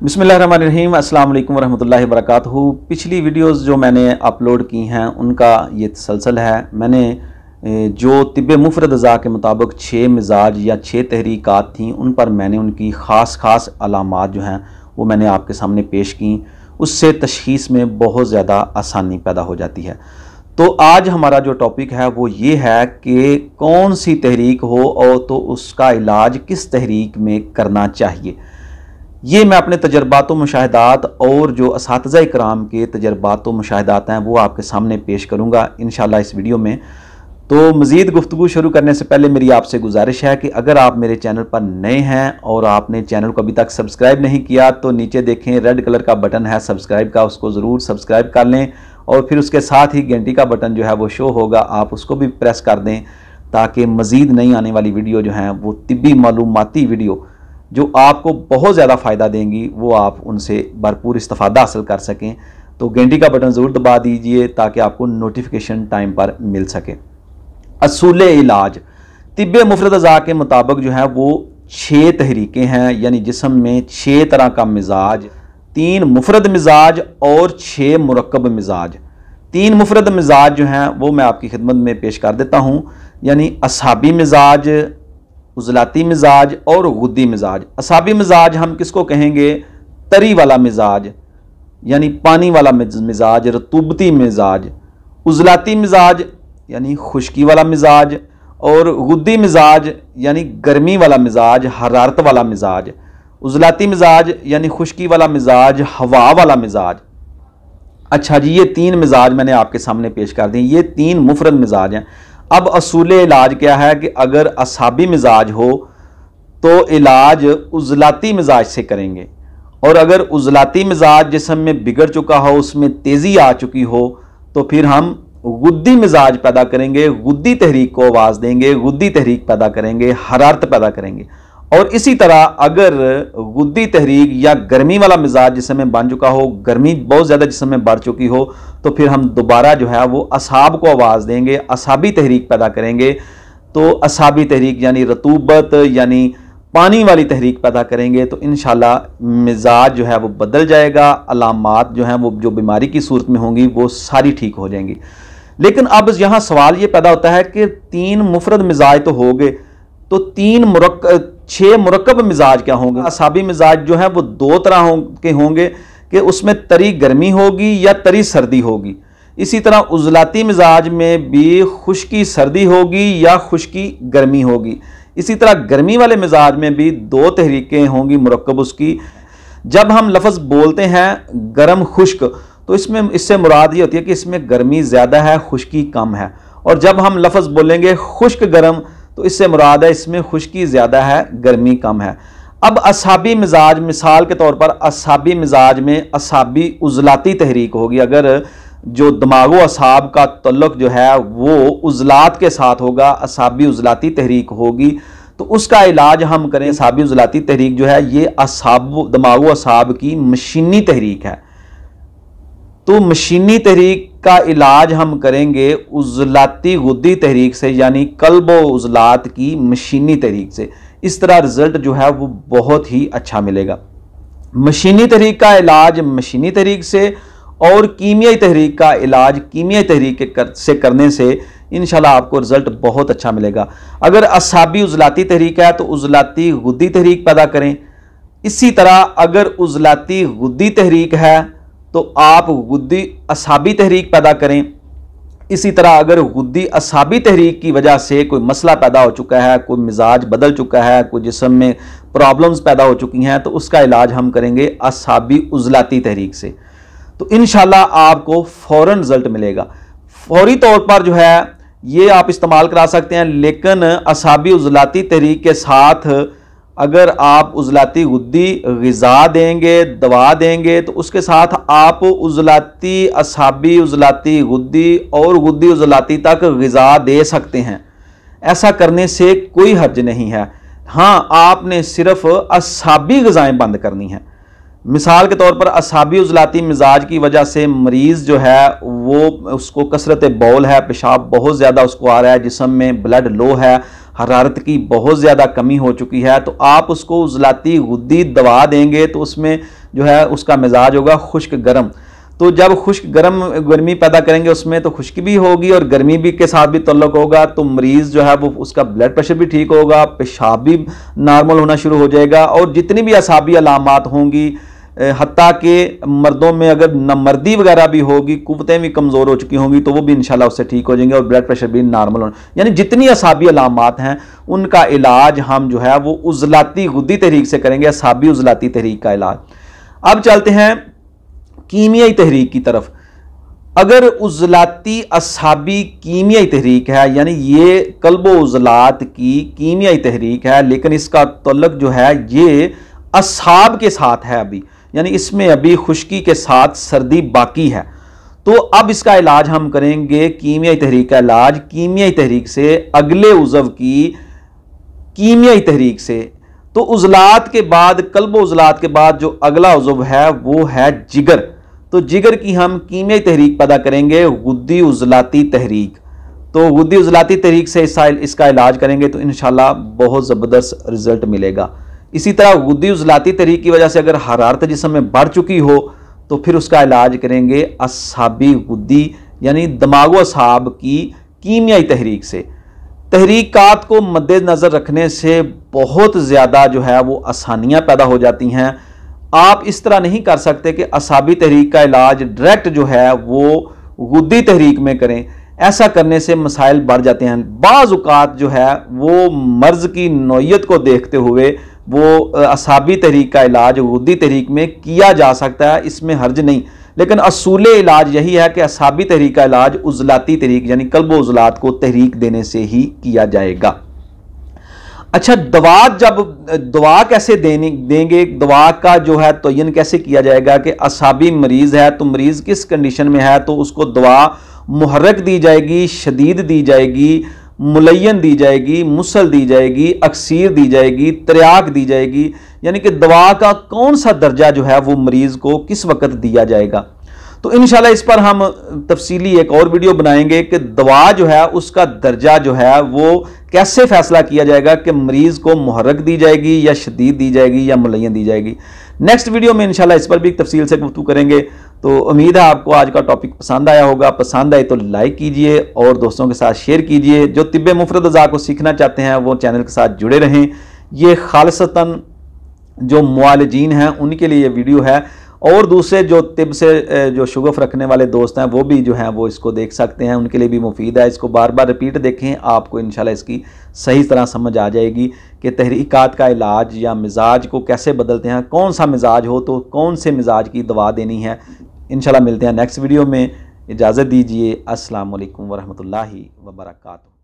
बिस्मिल्लाहिर्रहमानिर्रहीम। अस्सलाम वालेकुम वरहमतुल्लाहि वबरकातुहू। पिछली वीडियोस जो मैंने अपलोड की हैं उनका ये तसलसल है। मैंने जो तिब्बे मुफरद अज़ा के मुताबिक 6 मिजाज या 6 तहरीकात थीं उन पर मैंने उनकी ख़ास अलामात जो हैं वो मैंने आपके सामने पेश की। उससे तशख़ीस में बहुत ज़्यादा आसानी पैदा हो जाती है। तो आज हमारा जो टॉपिक है वो ये है कि कौन सी तहरीक हो और तो उसका इलाज किस तहरीक में करना चाहिए। ये मैं अपने तजर्बात व मुशाहिदात और जो असातिज़ा इकराम के तजर्बात व मुशाहिदात हैं वो आपके सामने पेश करूँगा इंशाअल्लाह इस वीडियो में। तो मज़ीद गुफ्तगू शुरू करने से पहले मेरी आपसे गुजारिश है कि अगर आप मेरे चैनल पर नए हैं और आपने चैनल को अभी तक सब्सक्राइब नहीं किया तो नीचे देखें रेड कलर का बटन है सब्सक्राइब का, उसको ज़रूर सब्सक्राइब कर लें और फिर उसके साथ ही घंटी का बटन जो है वो शो होगा, आप उसको भी प्रेस कर दें ताकि मज़ीद नई आने वाली वीडियो जो हैं वो तिब्बी मालूमाती वीडियो जो आपको बहुत ज़्यादा फ़ायदा देंगी वो आप उनसे भरपूर इस्तिफ़ादा हासिल कर सकें। तो घंटी का बटन ज़रूर दबा दीजिए ताकि आपको नोटिफिकेशन टाइम पर मिल सके। असूल इलाज तिब्बे मुफरद अज़ा के मुताबिक जो है वो 6 तहरीकें हैं, यानी जिस्म में 6 तरह का मिजाज, 3 मुफरद मिजाज और 6 मुरक्कब मिजाज। 3 मुफरद मिजाज जो हैं वो मैं आपकी खिदमत में पेश कर देता हूँ, यानी असाबी मिजाज, उज़लाती मिजाज और गुद्दी मिजाज। असाबी मिजाज हम किसको कहेंगे? तरी वाला मिजाज यानी पानी वाला मिजाज, रतूबती मिजाज। उज़लाती मिजाज यानी खुश्की वाला मिजाज और गुद्दी मिजाज यानी गर्मी वाला मिजाज, हरारत वाला मिजाज। उज़लाती मिजाज यानी खुश्की वाला मिजाज, हवा वाला मिजाज। अच्छा जी, ये 3 मिजाज मैंने आपके सामने पेश कर दिए। ये 3 मुफरद मिजाज हैं। अब असूल इलाज क्या है कि अगर असाबी मिजाज हो तो इलाज उज़लाती मिजाज से करेंगे, और अगर उज़लाती मिजाज जिस्म में बिगड़ चुका हो, उसमें तेज़ी आ चुकी हो, तो फिर हम गुद्दी मिजाज पैदा करेंगे, गुद्दी तहरीक को आवाज़ देंगे, गुद्दी तहरीक पैदा करेंगे, हरारत पैदा करेंगे। और इसी तरह अगर गुद्दी तहरीक या गर्मी वाला मिजाज जिस्म में बन चुका हो, गर्मी बहुत ज़्यादा जिस्म में बढ़ चुकी हो, तो फिर हम दोबारा जो है वो असाब को आवाज़ देंगे, असाबी तहरीक पैदा करेंगे। तो असाबी तहरीक यानी रतूबत यानी पानी वाली तहरीक पैदा करेंगे, तो इंशाल्लाह मिजाज जो है वो बदल जाएगा, अलामात जो हैं वो जो बीमारी की सूरत में होंगी वो सारी ठीक हो जाएंगी। लेकिन अब यहाँ सवाल ये पैदा होता है कि 3 मुफरद मिजाज तो हो गए, तो 6 मुरक्कब मिजाज क्या होंगे? असाबी मिजाज जो है वो 2 तरह के होंगे कि उसमें तरी गर्मी होगी या तरी सर्दी होगी। इसी तरह उज़लाती मिजाज में भी खुश्की सर्दी होगी या खुश्की गर्मी होगी। इसी तरह गर्मी वाले मिजाज में भी 2 तहरीकें होंगी मुरक्कब उसकी। जब हम लफ्ज़ बोलते हैं गर्म खुश्क तो इससे मुराद ये होती है कि इसमें गर्मी ज़्यादा है, खुश्की कम है। और जब हम लफ्ज़ बोलेंगे खुश्क गर्म तो इससे मुराद है इसमें खुश्की ज़्यादा है, गर्मी कम है। अब असाबी मिजाज, मिसाल के तौर पर असाबी मिजाज में असाबी उज़लाती तहरीक होगी। अगर जो दिमागो असाब का तल्लुक़ जो है वो उज़लात के साथ होगा, असाबी उज़लाती तहरीक होगी, तो उसका इलाज हम करें। असाबी उज़लाती तहरीक जो है ये दिमागो असाब की मशीनी तहरीक है, तो मशीनी तहरीक का इलाज हम करेंगे उज़लाती गुद्दी तहरीक से, यानी कल्ब व उज़लात की मशीनी तहरीक से। इस तरह रिज़ल्ट जो है वो बहुत ही अच्छा मिलेगा। मशीनी तहरीक का इलाज मशीनी तहरीक से और कीमियाई तहरीक का इलाज कीमियाई तहरीक से करने से इंशाल्लाह आपको रिज़ल्ट बहुत अच्छा मिलेगा। अगर असाबी उज़लाती तहरीक है तो उज़लाती गुद्दी तहरीक पैदा करें। इसी तरह अगर उज़लाती गुद्दी तहरीक है तो आप गुद्दी असाबी तहरीक पैदा करें। इसी तरह अगर गुद्दी असाबी तहरीक की वजह से कोई मसला पैदा हो चुका है, कोई मिजाज बदल चुका है, कोई जिस्म में प्रॉब्लम्स पैदा हो चुकी हैं, तो उसका इलाज हम करेंगे असाबी उज़लाती तहरीक से। तो इंशाल्लाह आपको फ़ौरन रिज़ल्ट मिलेगा। फौरी तौर पर जो है ये आप इस्तेमाल करा सकते हैं, लेकिन असाबी उज़लाती तहरीक के साथ अगर आप उज़लाती गुद्दी ग़िज़ा देंगे, दवा देंगे, तो उसके साथ आप उज़लाती असाबी उज़लाती गुद्दी और गुद्दी उज़लाती तक ग़िज़ा दे सकते हैं। ऐसा करने से कोई हर्ज नहीं है। हाँ, आपने सिर्फ असाबी ग़िज़ाएँ बंद करनी हैं। मिसाल के तौर पर असाबी उज़लाती मिजाज की वजह से मरीज़ जो है वो उसको कसरत बौल है, पेशाब बहुत ज़्यादा उसको आ रहा है, जिस्म में ब्लड लो है, हरारत की बहुत ज़्यादा कमी हो चुकी है, तो आप उसको उज़लाती गुद्दी दवा देंगे तो उसमें جو ہے اس کا مزاج ہوگا خشک گرم. تو جب خشک گرمی پیدا کریں گے اس میں تو خشکی بھی ہوگی اور گرمی بھی کے ساتھ بھی تعلق ہوگا, تو مریض جو ہے وہ اس کا بلڈ پریشر بھی ٹھیک ہوگا, پیشاب بھی نارمل ہونا شروع ہو جائے گا, اور جتنی بھی اعصابی علامات ہوں گی, حتیٰ کہ مردوں میں اگر نامردی وغیرہ بھی ہوگی, قوتیں بھی کمزور ہو چکی ہوں گی, تو وہ بھی انشاءاللہ اس سے ٹھیک ہو جائیں گے, اور بلڈ پریشر بھی نارمل ہونا. یعنی جتنی اعصابی علامات ہیں ان کا علاج ہم جو ہے وہ عضلاتی غدی تحریک سے کریں گے, اعصابی عضلاتی تحریک کا علاج. اب چلتے ہیں کیمیائی تحریک کی طرف. اگر عضلاتی اعصابی کیمیائی تحریک ہے, یعنی یہ قلب و عضلات کی کیمیائی تحریک ہے, لیکن اس کا تعلق جو ہے یہ اعصاب کے ساتھ ہے ابھی, یعنی اس میں ابھی خشکی کے ساتھ سردی باقی ہے, تو اب اس کا علاج ہم کریں گے کیمیائی تحریک کا علاج کیمیائی تحریک سے, اگلے عضو کی کیمیائی تحریک سے. تو عضلات کے بعد, قلب و عضلات کے بعد جو اگلا عضو ہے وہ ہے جگر. تو جگر کی ہم کیمیائی تحریک پیدا کریں گے غدی عضلاتی تحریک. تو غدی عضلاتی تحریک سے اس کا علاج کریں گے تو انشاءاللہ بہت زبردست رزلٹ ملے گا. اسی طرح غدی عضلاتی تحریک کی وجہ سے اگر حرارت جسم میں بڑھ چکی ہو تو پھر اس کا علاج کریں گے اعصابی غدی یعنی دماغ و اعصاب کی کیمیائی تحریک سے. تحریکات کو مد نظر رکھنے سے بہت زیادہ جو ہے وہ آسانیاں پیدا ہو جاتی ہیں. آپ اس طرح نہیں کر سکتے کہ اعصابی تحریک کا علاج ڈائریکٹ جو ہے وہ غدی تحریک میں کریں, ایسا کرنے سے مسائل بڑھ جاتے ہیں. بعض اوقات جو ہے وہ مرض کی نوعیت کو دیکھتے ہوئے وہ اعصابی تحریک کا علاج غدی تحریک میں کیا جا سکتا ہے, اس میں حرج نہیں, لیکن اصول علاج یہی ہے کہ اعصابی تحریک کا علاج عضلاتی تحریک یعنی قلب و عضلات کو تحریک دینے سے ہی کیا جائے گا. اچھا, دوا کیسے دیں گے, دوا کا جو ہے تعین کیسے کیا جائے گا کہ اعصابی مریض ہے تو مریض کس کنڈیشن میں ہے تو اس کو دوا محرک دی جائے گی, شدید دی جائے گی, ملین دی جائے گی, مسل دی جائے گی, اکسیر دی جائے گی, تریاک دی جائے گی, یعنی کہ دوا کا کون سا درجہ جو ہے وہ مریض کو کس وقت دیا جائے گا. تو انشاءاللہ اس پر ہم تفصیلی ایک اور ویڈیو بنائیں گے کہ دوا جو ہے اس کا درجہ جو ہے وہ کیسے فیصلہ کیا جائے گا کہ مریض کو محرک دی جائے گی یا شدید دی جائے گی یا ملین دی جائے گی. نیکسٹ ویڈیو میں انشاءاللہ اس پر بھی ایک تفصیل سے گفتگو کریں گے. تو امید ہے آپ کو آج کا ٹاپک پسند آیا ہوگا. پسند آئے تو لائک کیجئے اور دوستوں کے ساتھ شیئر کیجئے. جو طب مفرد اعضاء کو سیکھنا چاہتے ہیں وہ چینل کے ساتھ جڑے رہیں. یہ خالصتاً جو معالجین ہیں ان کے لیے یہ ویڈیو ہے, اور دوسرے جو طب سے جو شغف رکھنے والے دوست ہیں وہ بھی جو ہیں وہ اس کو دیکھ سکتے ہیں, ان کے لیے بھی مفید ہے. اس کو بار بار ریپیٹ دیکھیں, آپ کو انشاءاللہ اس کی صحیح طرح سمجھ آ جائے گی کہ تحریکات کا علاج یا مزاج کو کیسے بدلتے ہیں, کون سا مزاج ہو تو کون سے مزاج کی دوا دینی ہے. انشاءاللہ ملتے ہیں نیکسٹ ویڈیو میں. اجازت دیجیے. السلام علیکم ورحمۃ اللہ وبرکاتہ.